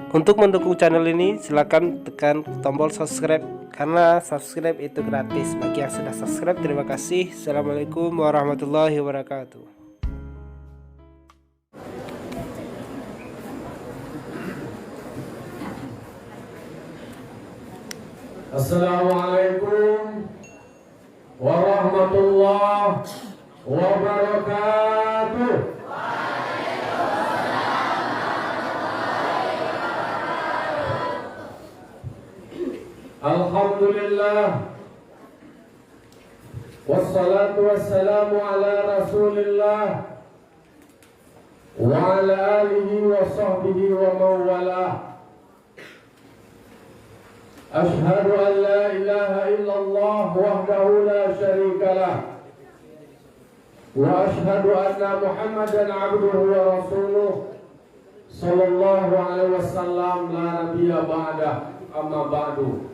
Untuk mendukung channel ini silakan tekan tombol subscribe, karena subscribe itu gratis. Bagi yang sudah subscribe, terima kasih. Assalamualaikum warahmatullahi wabarakatuh. Assalamualaikum warahmatullahi wabarakatuh. Alhamdulillah, wassalatu wassalamu ala rasulillah wa ala alihi wa sahbihi wa mawalah. Ashhadu an la ilaha illallah wahdahu la syarika lah, wa ashhadu anna Muhammadan abduhu wa rasuluh sallallahu alaihi wasallam, la nabiyya ba'dah, amma ba'du.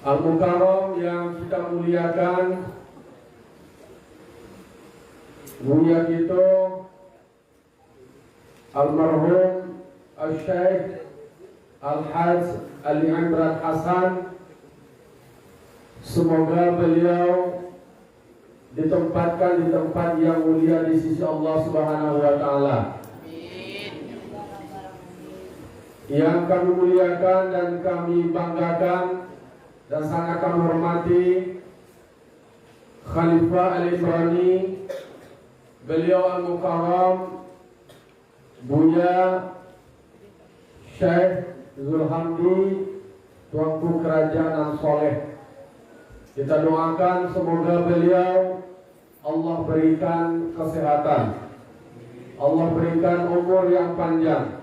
Al-Mukarram yang kita muliakan, Buya kita Almarhum Al-Syeikh Al-Hajj Ali Imran Hasan, semoga beliau ditempatkan di tempat yang mulia di sisi Allah Subhanahu wa Ta'ala. Yang kami muliakan dan kami banggakan dan sangat kami hormati Khalifah Al-Ibrani, beliau Al-Mukarram Buya Syekh Zulhamdi, Tuanku Kerajaan Soleh. Kita doakan semoga beliau Allah berikan kesehatan, Allah berikan umur yang panjang,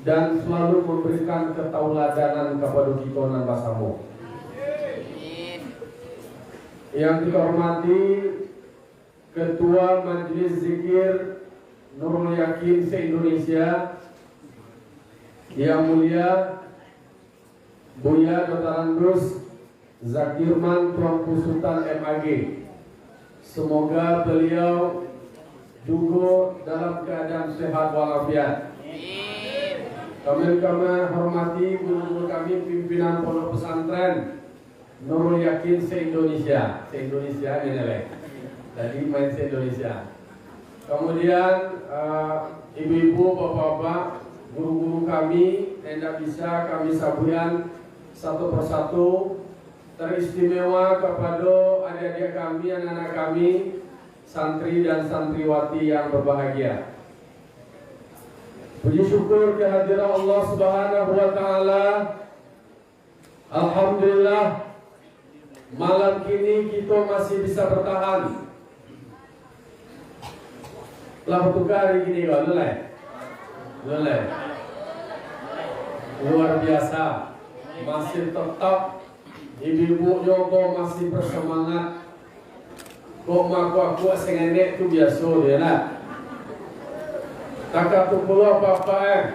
dan selalu memberikan ketauladanan kepada kita dan basamu. Yang kita hormati Ketua Majelis Zikir Nurul Yakin se-Indonesia, Yang Mulia Buya Dr. Andrus Zakirman Tuanku Sultan MAG. Semoga beliau juga dalam keadaan sehat walafiat. Kami hormati guru-guru kami, pimpinan pondok pesantren Nurul Yakin se-Indonesia. Se-Indonesia ini nih, tadi main se-Indonesia. Kemudian ibu-ibu, bapak-bapak, guru-guru kami, tidak bisa kami sabuyan satu persatu. Teristimewa kepada adik-adik kami, anak-anak kami, santri dan santriwati yang berbahagia. Puji syukur kehadiran Allah Subhanahu wa Ta'ala. Alhamdulillah, malam kini kita masih bisa bertahan. Lah tukar hari gini kok, leleh. Luar biasa, masih tetap ibu-ibu Joko masih bersemangat. Kok aku sengenek tu biasa dia lah. Takak tu puluh apa-apa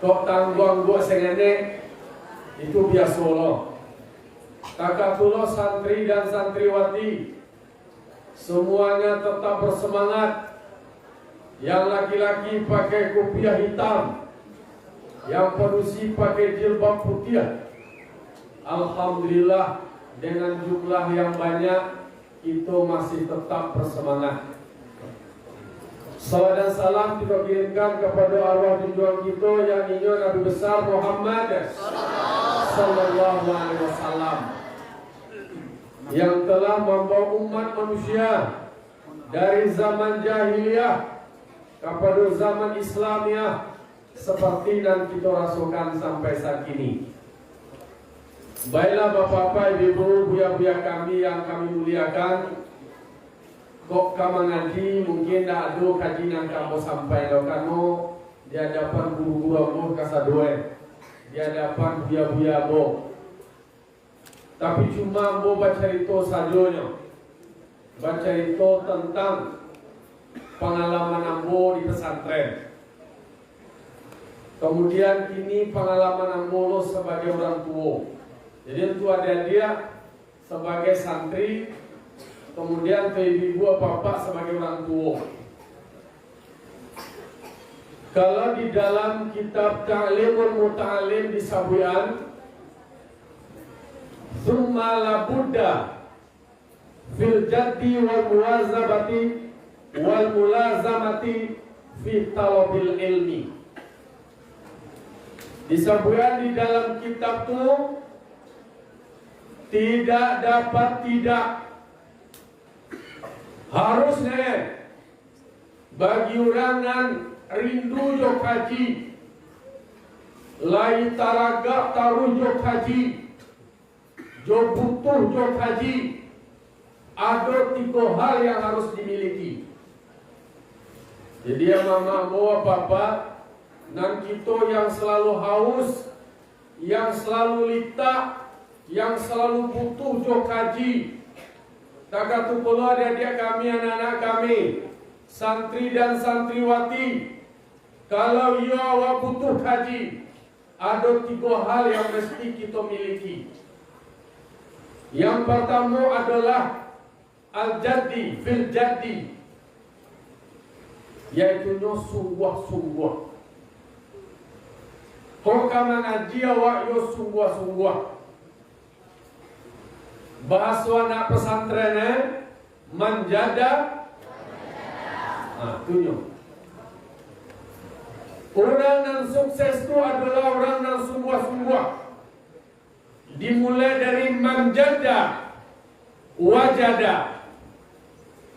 kok tanggung buat sengenek itu biasa loh. Takak puluh santri dan santriwati semuanya tetap bersemangat. Yang laki-laki pakai kopiah hitam, yang perusi pakai jilbab putih. Alhamdulillah, dengan jumlah yang banyak itu masih tetap bersemangat. Salam dan salam kita kirimkan kepada arwah junjungan kita yang inyo Nabi besar Muhammad sallallahu alaihi wasallam, yang telah membawa umat manusia dari zaman jahiliyah kepada zaman Islamiyah seperti yang kita rasakan sampai saat ini. Baiklah bapak-bapak, ibu-ibu, buya-buya kami yang kami muliakan, kok kamu ngaji mungkin tak ada kaji yang kamu sampai lo kamu di hadapan guru-guru kasadue, di hadapan buya-buya bo. Tapi cuma bo baca itu sajonya, baca itu tentang pengalaman ambo di pesantren. Kemudian kini pengalaman ambo sebagai orang tua. Jadi itu ada dia sebagai santri, kemudian ke ibu bapak sebagai orang tua. Kalau di dalam kitab Ta'limul Muta'alim di Sabuyan, "Tsumma la budda fil jaddi wal muwazabati wal mulazamati fi talabil ilmi." Disebutkan di dalam kitab itu tidak dapat tidak, harusnya bagi orang yang rindu jo kaji, lai taraga taruh jo kaji, jo butuh jo kaji, ada 3 hal yang harus dimiliki. Jadi ya mama bawa bapak dan kita yang selalu haus, yang selalu lita, yang selalu butuh jo kaji. Tak tu pula adik-adik kami, anak-anak kami, santri dan santriwati, kalau ia awak butuh kaji, ada 3 hal yang mesti kita miliki. Yang pertama adalah al-jaddi fil jaddi, yaitu sungguh-sungguh. Kau mengaji awak yo sungguh-sungguh. Bahasa anak pesantrennya menjada. Tunjuk. Orang yang sukses itu adalah orang yang sungguh-sungguh. Dimulai dari manjada, wajada.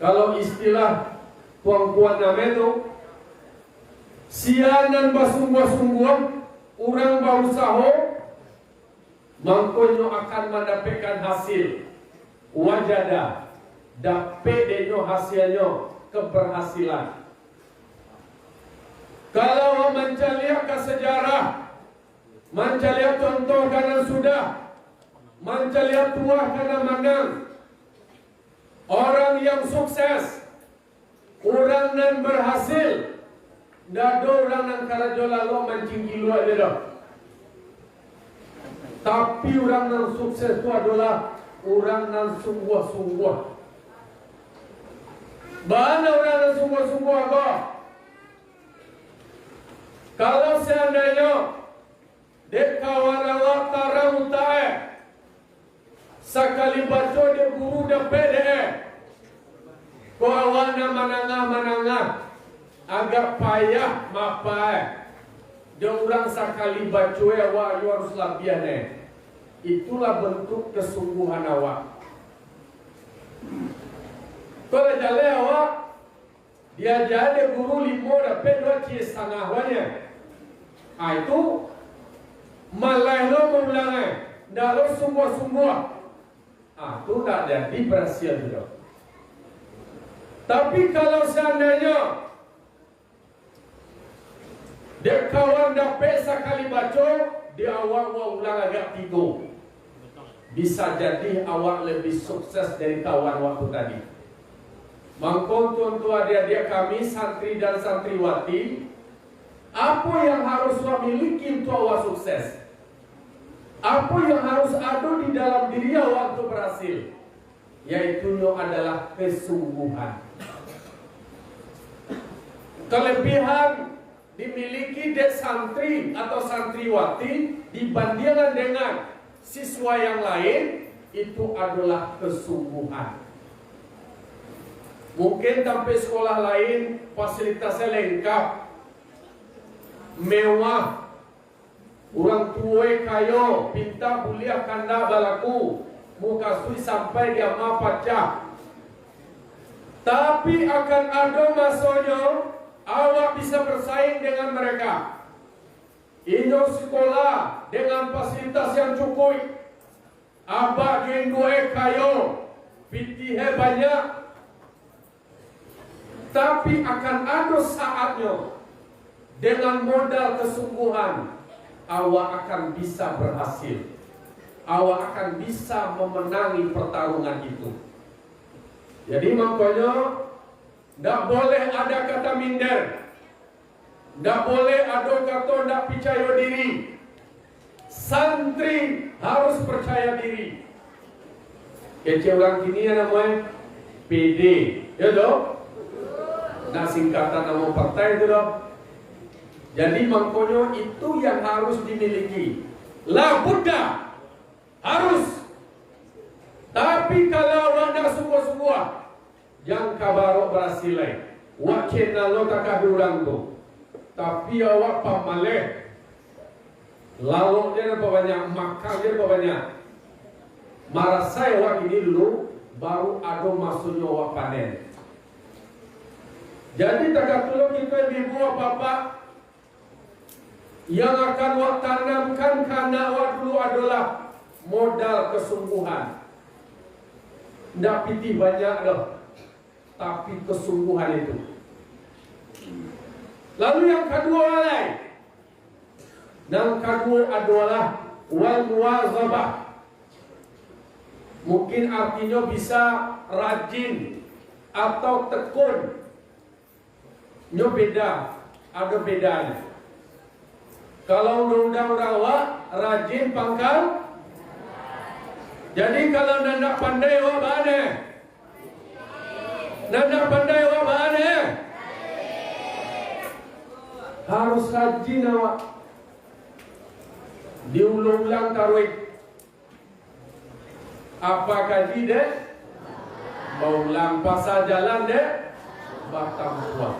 Kalau istilah puan-puan nama itu, sianan bersungguh-sungguh, orang berusaha, mangkonyo akan mendapatkan hasil. Wajada, dapat denyo hasilnya, keberhasilan. Kalau mencari ke sejarah, mencari contoh karena sudah, mencari tua karena menang, orang yang sukses, orang yang berhasil, tidak ada orang yang karajo lalu mencinggi luar dia. Tapi orang yang sukses itu adalah orang yang sungguh-sungguh. Mana orang yang sungguh-sungguh apa? Kalau seandainya dek kawan awak tarang utae, sekali baca dia guru dah pede, ko awak na manangah, agak payah mapai. Dia orang sekali baca awak harus labiane. Itulah bentuk kesungguhan awak. Kalau jale awak, dia jadi guru 5 dapat 2 setengah banyak. Itu malah lo mengulangi, dah lo sungguh-sungguh. Itu tak jadi berhasil juga. Tapi kalau seandainya dia kawan dapat sekali baca, dia awak ulang agak 3. Bisa jadi awak lebih sukses dari kawan waktu tadi. Mangkong tuan-tuan adik-adik kami, santri dan santriwati, apa yang harus awak miliki untuk awak sukses? Apa yang harus ada di dalam diri awak untuk berhasil? Yaitu adalah kesungguhan. Kelebihan dimiliki dek santri atau santriwati dibandingkan dengan siswa yang lain itu adalah kesungguhan. Mungkin sampai sekolah lain fasilitasnya lengkap, mewah, orang tua kayo, pinta kuliah kanda balaku, muka sui sampai dia mapacah. Tapi akan ada masanya awak bisa bersaing dengan mereka. Inyo sekolah dengan fasilitas yang cukup, abah gendue kayo, pitihe banyak. Tapi akan ada saatnya dengan modal kesungguhan awak akan bisa berhasil. Awak akan bisa memenangi pertarungan itu. Jadi makanya tidak boleh ada kata minder, tidak boleh ada kata tidak percaya diri. Santri harus percaya diri. Kece orang kini yang namanya PD, ya dong? Nah singkatan nama partai itu dong. Jadi maknanya itu yang harus dimiliki. La budda, harus. Tapi kalau awak nak sungguh-sungguh, yang kabarok berhasil wakil nalo takah diulang tu. Tapi awak pamaleh, lalu dia apa banyak, makan dia apa banyak. Marasai awak ini dulu, baru ada maksudnya awak panen. Jadi takah tolong kita ibu apa-apa yang akan awak tanamkan karena awak dulu adalah modal kesungguhan. Tidak pitih banyak dah, tapi kesungguhan itu. Lalu yang kedua lain, yang kedua adalah wal muwazabah. Mungkin artinya bisa rajin atau tekun. Ini beda, ada bedanya. Kalau undang-undang awak rajin pangkal. Jadi kalau nak pandai awak mana? Nak pandai awak mana? Harus rajin awak. Diulang-ulang taruh. Apa kaji dek? Baulang pasal jalan dek? Batang kuat.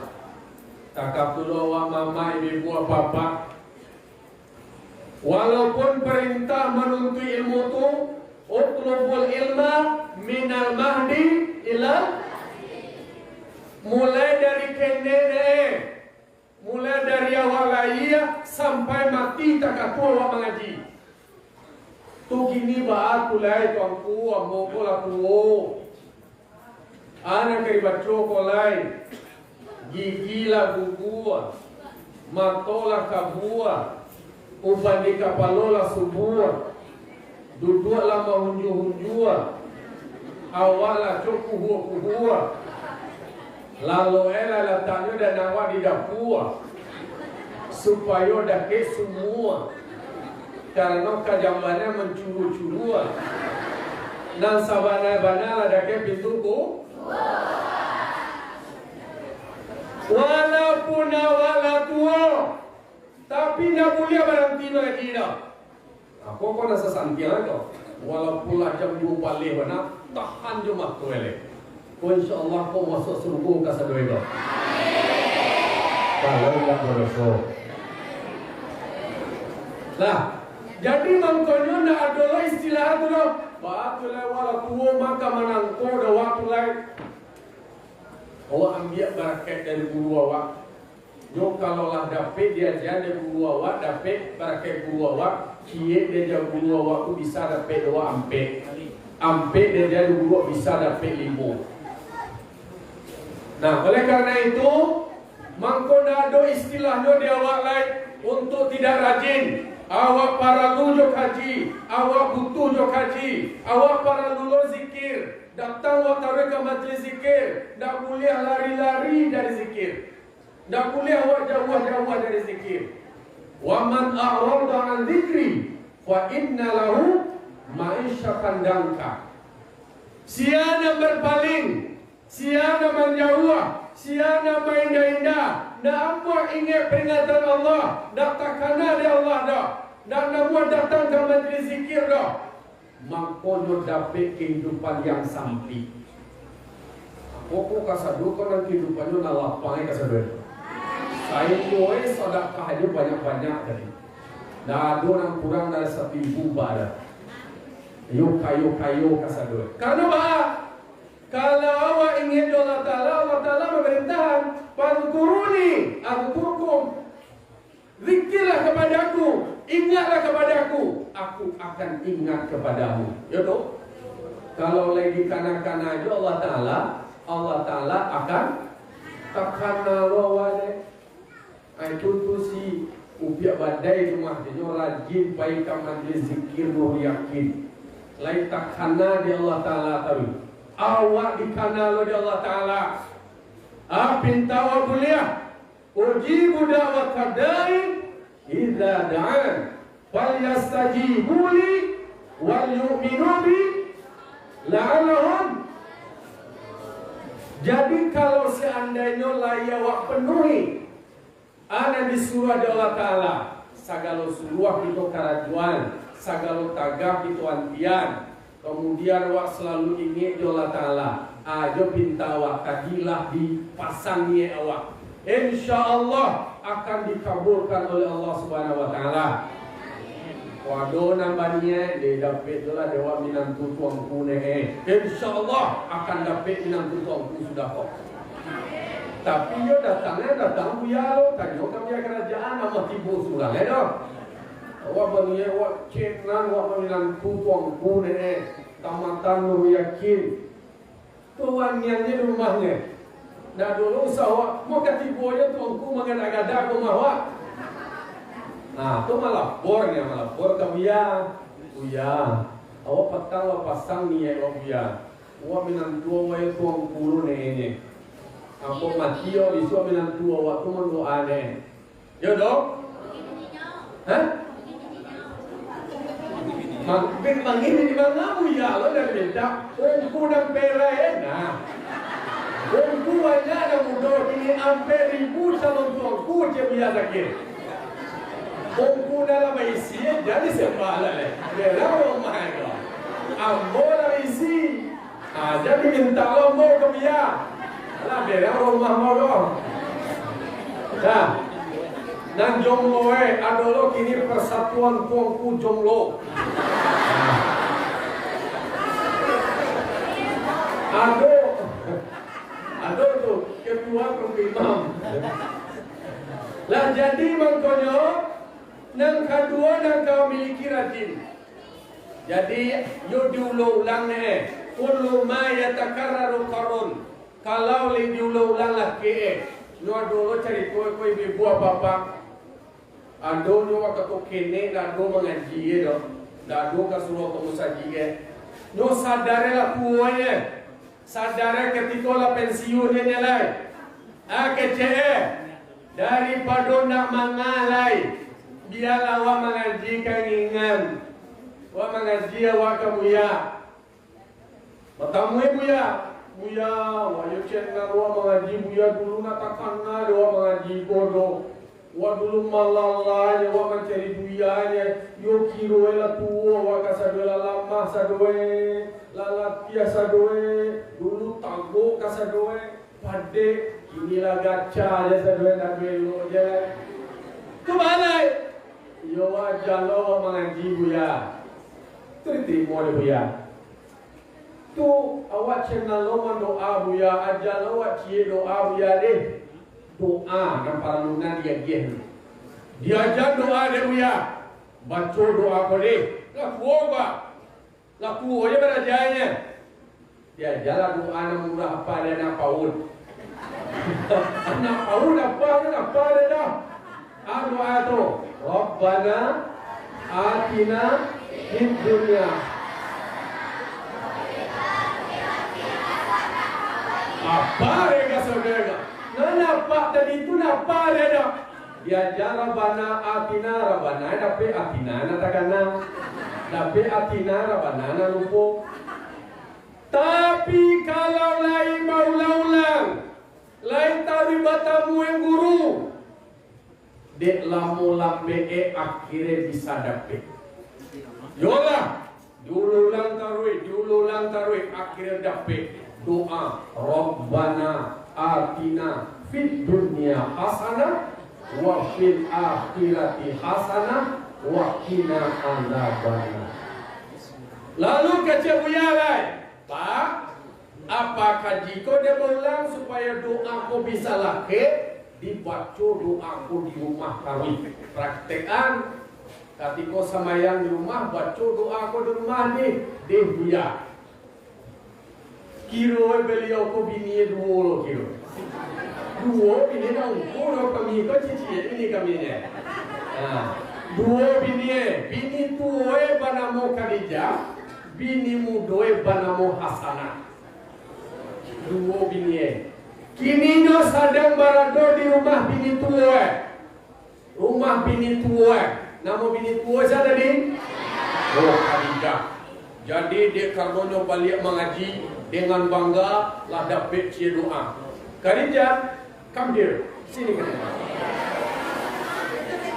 Takap dulu awak mama ibu apa-apa. Walaupun perintah menuntut ilmu tu, utlubul ilma minal mahdi ila, mulai dari kendene, mulai dari awal lahir sampai mati tak tua awak mengaji. Tu gini baat pulai tuanku ambo pola tuo. Anak kari baco kolai, gigi la gugua, matola kabua, ubandi kapalola subua, duduk lama hunju-hunjua, awala cukuh-kuhua, lalu letaknya dan awak di dapur, supaya dake semua, karena kajambannya mencuru-curu, dan sabana-bana dake pintuku, walaupun awala tua, tapi nak boleh berhenti lagi dah. Aku kau nak sesantian kau. Walaupun lah jam 2 balik mana, tahan je mak tu elok. Kau insyaAllah kau masuk surga kasar dua kau. Kalau tak berdosa. Nah, jadi maknanya nak adalah istilah tu dah. Batu lai wala tua maka menangko dah waktu lai. Awak ambil barakat dari guru awak. Jo kalau lah dapat dia jadi guru awak, dapat barakat guru awak, kie dia jadi guru awak tu bisa dapat 2 ampe. Ampe dia jadi guru bisa dapat 5. Nah, oleh karena itu, mangkona ada istilahnya di awak lain untuk tidak rajin. Awak para lujok haji, awak butuh jok haji, awak para lulo zikir, datang awak tarik ke majlis zikir, tak boleh lari-lari dari zikir, tak boleh awak jauh-jauh dari zikir. Wa man a'rada an dzikri fa inna lahu ma'isyatan danka. Siapa berpaling, siapa menjauh, siapa main-indah, nak apa ingat peringatan Allah, nak takana dari Allah dah, nak namun datang ke majlis zikir dah, maknanya dapat kehidupan yang sampai. Aku kasadu kau nanti kehidupannya nak lapang kasadu. Saya koi sedekah aja banyak-banyak tadi. Dah ada orang kurang dari 1,000 bar. Yo kayo kasadu. Karena apa? Kalau awak ingin Allah Ta'ala memerintahkan, fadhkuruni adhkurkum. Zikirlah kepadaku, ingatlah kepadaku, aku akan ingat kepadamu. Ya toh? Kalau lagi kanak-kanak aja Allah Ta'ala akan takana rawade. Itu si upiak badai rumah dia rajin baik majlis zikir nur yakin. Lain takana dia Allah Ta'ala tahu. Awak dikenal oleh Allah Ta'ala. Pinta awak kuliah. Ujibu da'wat kadai idza da'an. Fal yastajibu li wal yu'minu bi la'allahum. Jadi kalau seandainya layak awak penuhi Ana disuruh ada Allah Ta'ala. Sagalo suruh itu karajuan, sagalo tagak itu antian. Kemudian wak selalu ingat di Allah Ta'ala. Ajo pinta wak kagilah dipasang ni awak. Insya Allah akan dikabulkan oleh Allah Subhanahu Wa Ta'ala. Waduh nambahnya dia dapat itulah dewa minantu tuangku ne. Insya Allah akan dapat minantu tuangku sudah kok. Tapi yo datang buya lo, kanyo kami kerajaan nama tibu sulang dong. Awak bani awak ceknan awak minantu tuangku ne. Tamatan lu yakin. Tuan yang di rumahnya. Dah dulu usaha mau ketibu aja tuangku mengada-gada rumah awak. Nah, itu malah bor ke buya. Awak petang awak pasang ni awak buya. Awak minantu awak tuang puluh ni. Aku mati awak bisu minantu awak tu mendoa ni. Ya dong? Hah? Makin mangin di mana buya lo dah minta. Ongku dan perai nah. Ongku banyak dah mudah ini hampir 1000 calon tuangku je buya sakit. Ongku dalam isi jadi sembala le. Dalam rumah itu. Ambo dalam isi. Jadi minta ambo ke dia. Lah dalam rumah mau. Dah. Dan jomlo adolo kini persatuan tuangku jomlo. Ado tu ketua imam. Lah jadi mangkonyo nang kedua nang kau miliki rajin. Jadi yo diulang kullu ma yatakarraru qarun. Kalau li diulang lagi no dulu cari koi ibu apa. Ando no wakato kene do mengaji do. Do kasuruh kamu saji no sadarlah tuanya. Sadar ketika la pensiunnya nyalai. Kece daripada nak mangalai. Biarlah awak mengaji kangingan. Awak mengaji awak ke buya. Bertamu buya. Buya, awak yo cekna awak mengaji buya dulu nak takana awak mengaji bodoh. Awak dulu malalai awak mencari buyanya. Yo kiro la tuo awak kasadoe lama sadoe. Lalatia sadoe. Dulu tanggo kasadoe. Pade inilah gacha aja sadoe nak belo je. Kemana? Yo wajalo mengaji buya. Terima oleh buya. Tu awak channel lo doa buya, ajalo awak cie doa buya deh. Doa dan paralunan dia gen. Diajar doa deh buya. Baca doa ko deh. Laku apa? Laku aja berajanya. Diajar doa yang murah apa dan apa pun. Anak pun apa dah. Doa tu Rabbana atina fid dunya apa rega saudara? Nampak tadi itu nampak ada. Diajar Rabbana atina dapat atina natakana. Dapat atina Rabbana lupa. Tapi kalau lain mau ulang, lain taribatamu yang guru. Dek lamu lambe akhirnya bisa dapet. Yolah, dulu lang tarui akhirnya dapet. Doa Rabbana atina fid dunya hasanah wa fil akhirati hasanah wa qina adzabannar. Lalu kata buya lai, Pak, apakah jika dia ulang supaya doa ko bisa laki? Dibaca doaku di rumah kami. Praktekan ketika samayang di rumah, baca doaku di rumah ni dia buya. Kiro beliau ko bini dua lo kiro. Dua bini dah ukur kami ko cici ini kami ni. Dua bini tua banamo Khadijah, bini muda banamo Hasanah. Dua bini. Kini nyo sedang berada di rumah bini tua. Rumah bini tua. Nama bini tua siapa tadi? Khadijah. Jadi dia karenanya balik mengaji dengan bangga lah dapat cia doa. Khadijah, come here. Sini Khadijah.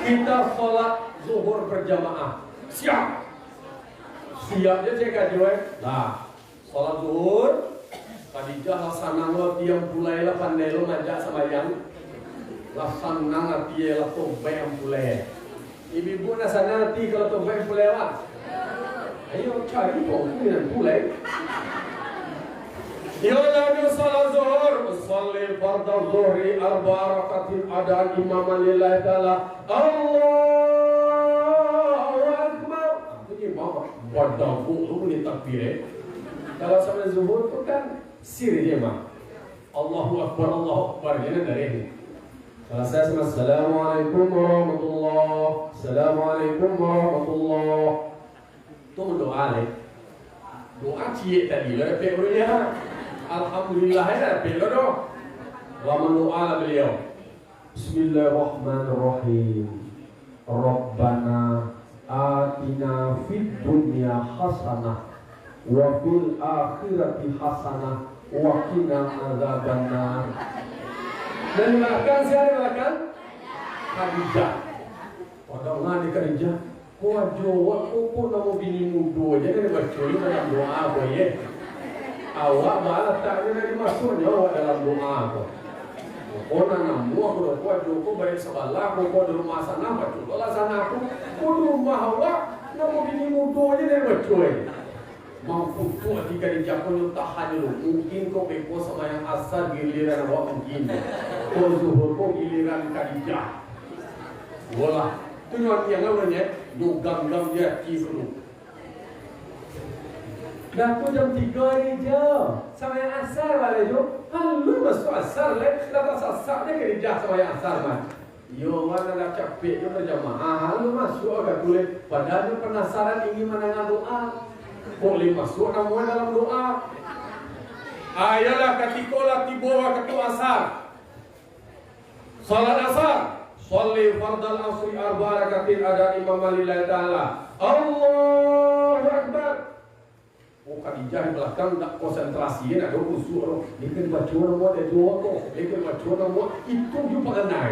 Kita sholat zuhur berjamaah. Siap. Siapnya cek aja. Nah, sholat zuhur. Khadijah laksana lo tiang pulai lah pandai lo ngajak sama yang laksana ngati lah tobai yang pulai. Ibu-ibu nasana nanti kalau tobai pulai lah. Ayo cari pokoknya yang pulai. Yaudah salat zuhur, salli fardhu zuhri arba'a rakatin ada imaman lillahi ta'ala. Allahu Akbar. Ini mama pada buku ni takbir. Kalau sampai zuhur tu kan siri dia mah. Allahu Akbar ini dari ini. Kalau saya sama Assalamualaikum warahmatullah. Assalamualaikum warahmatullah. Tu doa ni. Doa cie tadi lah peknya. Alhamdulillah ya beliau doh. Wa mendoa beliau. Bismillahirrahmanirrahim. Rabbana atina fid dunya hasanah wa fil akhirati hasanah wa qina adzabannar. Dan makan siapa makan? Khadijah. Padahal ngadi Khadijah. Kau jawab kau nama bini muda jadi baca dalam doa kau ye. Awak malah tak ada masuknya awak dalam doa kau. Kau nak mua kau kuat joko baik sebelah kau di rumah sana baca doa sana aku. Kau di rumah awak nama bini muda jadi baca ye. Mampu tu jika dijapun tahan dulu. Mungkin kau beko sama yang asal giliran awak mungkin. Kau zuhur kau giliran Khadijah. Walah. Tu yang namanya gam dia kifru. Dah tu jam 3 ni je. Sama yang asar balik tu. Halu masuk asar leh. Dah sasak dia kerja sama yang asar man. Yo mana dah capek dia berjamaah. Halu masuk agak boleh. Padahal dia penasaran ingin mendengar doa. Boleh masuk namun dalam doa. Ayalah ketika tiba waktu asar. Salat asar. Salli fardal asri arba'a rakatin ada imam lillahi ta'ala. Allahu Akbar. Oh Khadijah di belakang tak konsentrasi nak ada khusyuk. Dia kena baca nama dia doa tu. Dia kena baca nama itu juga kenal.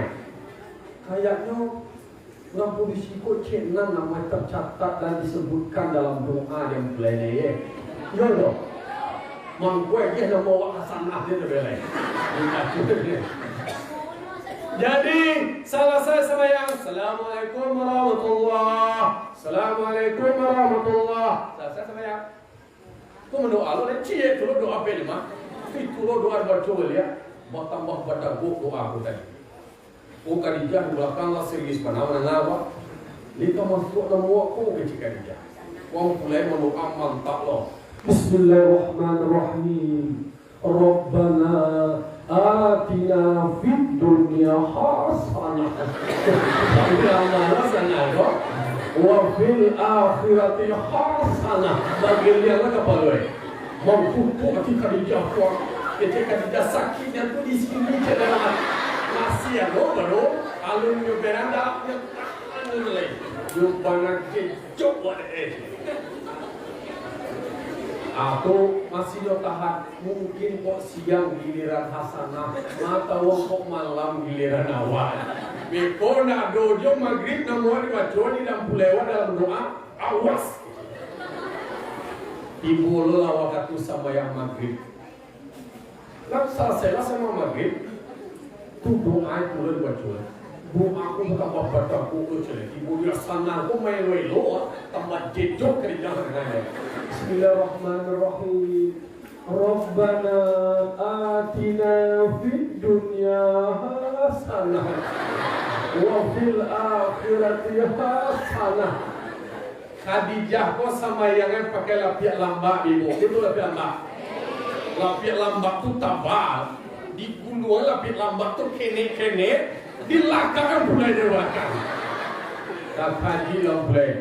Kayaknya orang polisi kok cek nama tercatat dan disebutkan dalam doa yang belai ya. Ya doh. Mangkue dia nama wak hasanah dia belai. Jadi salah saya sama yang Assalamualaikum warahmatullah. Assalamualaikum warahmatullah. Salah saya sama yang tu mendoa lo dan cie tu lo doa apa ni mah? Itu lo doa baca ya. Tambah baca doa aku tadi. Oh Khadijah di belakang lah serius panah nawa. Lika masuk nama aku ke Khadijah. Wang mulai mendoa mantap lo. Bismillahirrahmanirrahim. Rabbana atina fid dunya hasanah. Tapi amanah sana lo. Wa fil akhirati hasanah. Bagi dia lah kepala. Mampu tu hati Khadijah kuat. Ketika Khadijah sakitnya tu di sini cedera. Masih ada baru alun yo beranda yo anu lagi. Yo banyak kecok wae. Aku masih yo tahan mungkin kok siang giliran hasanah mata wong kok malam giliran awal. Beko nak dojo maghrib namo dibaca di dalam pulewa dalam doa awas. Ibu lo waktu sama yang maghrib. Lalu selesai sama maghrib tu doa itu lo dibaca. Bu aku bukan bapak aku ucap. Ibu dia sana aku main welo tambah jejok kerja dengan. Bismillahirrahmanirrahim. Rabbana atina fid dunya hasanah wa fil akhirati hasanah. Khadijah kok sama yang pakai lapiak lambak ibu. Itu lapiak lambak. Lapiak lambak tu tabal. Di gunung lapiak lambak tu kene-kene. Di belakang mulai dari belakang. Tak haji lah mulai.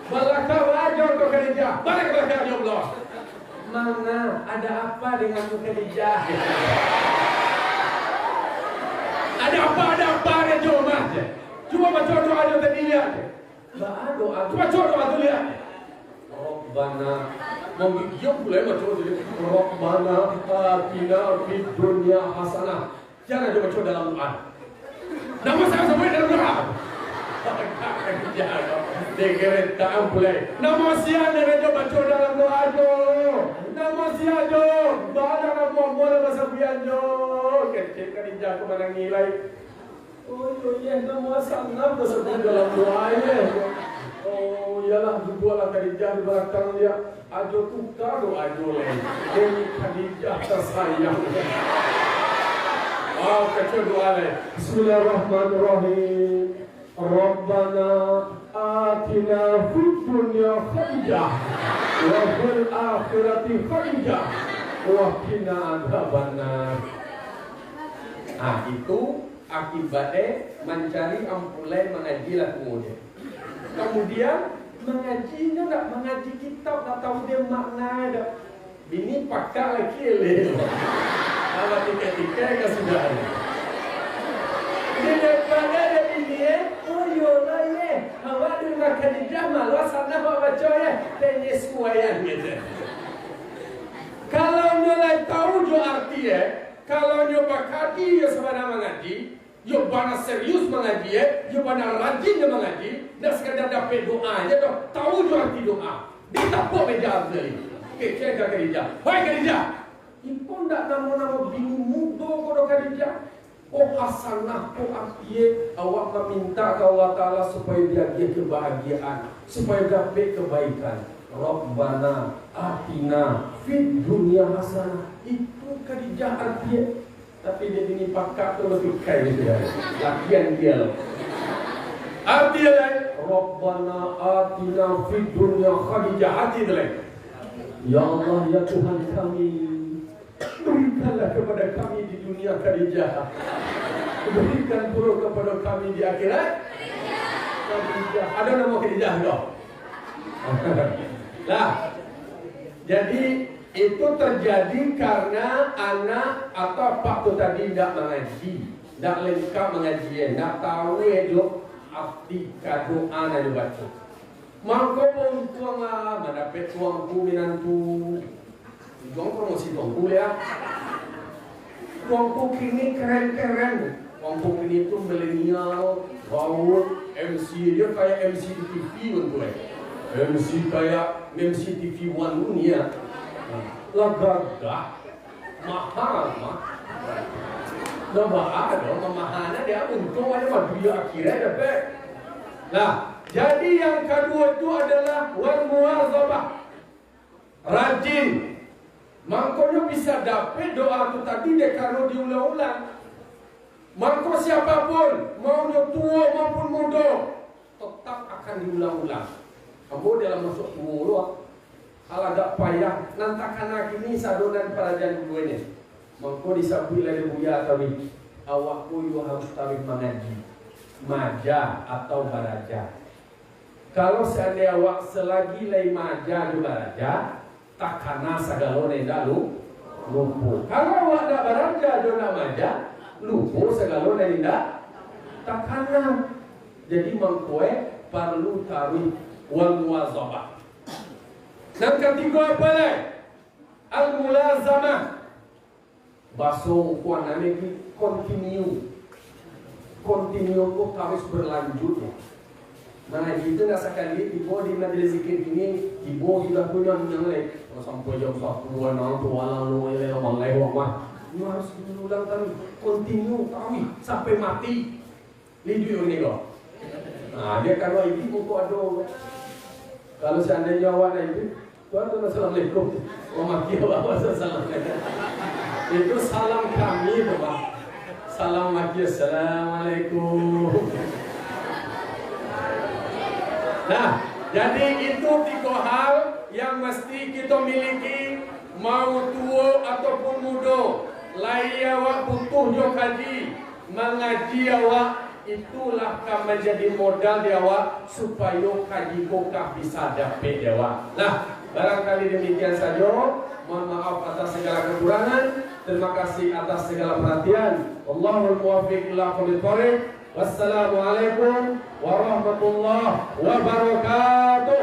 Belakang aja untuk Khadijah. Balik ke belakang ya Allah. Mana ada apa dengan Khadijah? Ada apa dia coba aja. Cuma baca doa aja tadi lihat. Doa. Cuma baca doa tu lihat. Rabbana membikin mulai baca tu. Rabbana atina fid dunya hasanah. Jangan coba dalam doa. Nama saya sampai dalam doa. kerja. Dia tak boleh. Nama siapa dia baca dalam doa tu. Nama siapa tu? Doa dalam doa bahasa bian tu. Kecil kerja aku mana nilai. Oh ya, nama sangat tersebut dalam doa ya. Oh iyalah dibuatlah Khadijah di belakang dia. Ajo tukar do ajo lain. Ini Khadijah tersayang. Oh kecil doa lain. Bismillahirrahmanirrahim. Rabbana atina fid dunya Khadijah wa fil akhirati Khadijah wa qina adzabannar. Itu akibatnya mencari ampulan mengajilah kemudian. Kemudian mengajinya tak mengaji kitab, tak tahu dia makna dah. Bini pakar lagi le. Kalau tiga-tiga ke sudah ada. Dia daripada ada bini oh yolah ye. Awak di rumah Khadijah malu sana awak baca ya. Tanya semua yang gitu. Kalau nilai tahu jo arti kalau nyoba kaji ya sebenarnya mengaji. Yo bana serius mengaji yo bana rajin mengaji, dah sekadar dapat doa aja doh. Tahu jo arti doa. Ditapuk meja Abdul. Kecil Khadijah. Hai Khadijah. Ipun dak nama-nama bini muda kodo Khadijah. Oh hasanah oh afiye awak meminta ke Allah Taala supaya dia kebahagiaan, supaya dapat kebaikan. Rabbana atina fid dunya hasanah. Itu Khadijah artinya. Tapi dia ini pakar tu lebih kaya dia. Lakian dia lah. Arti dia lain. Rabbana atina fid dunya Khadijah. Arti dia lain. Ya Allah ya Tuhan kami, berikanlah kepada kami di dunia Khadijah. Berikan pula kepada kami di akhirat Khadijah. Ada nama Khadijah tak? Nah, jadi itu terjadi karena anak atau pak tu tadi tidak mengaji, tidak lengkap mengaji, tidak tahu itu arti doa yang dibaca. Maka pun tuang lah, mendapat tuangku minantu, tuang promosi tuangku ya. Tuangku kini keren-keren, tuangku kini tu milenial, baut, MC dia kayak MC di TV pun MC kayak MC TV One dunia. Lagagah mahal mah nama ada mahana dia untung ada mah dunia akhirat dapat. Nah jadi yang kedua itu adalah wal muwazabah, rajin. Makanya bisa dapat doa itu tadi deh kalau diulang-ulang. Maka siapapun mau tua maupun muda tetap akan diulang-ulang. Kamu dalam masuk tua kalau agak payah, nantakan lagi ni sadonan pelajaran gue ni. Maka disabui lagi buya tawi. Awakku yo harus tawi mengaji, maja atau baraja. Kalau seandainya awak selagi lagi maja di baraja, tak kena segala ni dah lupa. Kalau awak dah baraja do nak maja, lupa segala ni dah tak kena. Jadi mangkoe perlu tawi wal muwazabah. Dan ketiga apa lagi? Al-mulazamah. Bahasa ukuan ini continue. Continue itu harus berlanjut. Mana kita nak sekali ibu di majlis zikir ini, ibu kita punya yang lain. Sampai jam 1 orang tua lalu yang malai wah. Ini harus diulang terus. Continue tahu sampai mati. Lidu ini kok. Nah dia kalau ibu kok ada. Kalau seandainya awak itu Assalamualaikum. Memakai awak assalamualaikum. Itu salam kami tu Pak. Salam maki assalamualaikum. Nah, jadi itu 3 hal yang mesti kita miliki, mau tua ataupun muda. Lai awak butuh jo kaji, mengaji awak. Itulah akan menjadi modal dia awak supaya kaji kokah bisa dapat dia awak. Nah, barangkali demikian saja. Mohon maaf atas segala kekurangan. Terima kasih atas segala perhatian. Allahul muwaffiq ila aqwamit thoriq. Wassalamualaikum warahmatullahi wabarakatuh.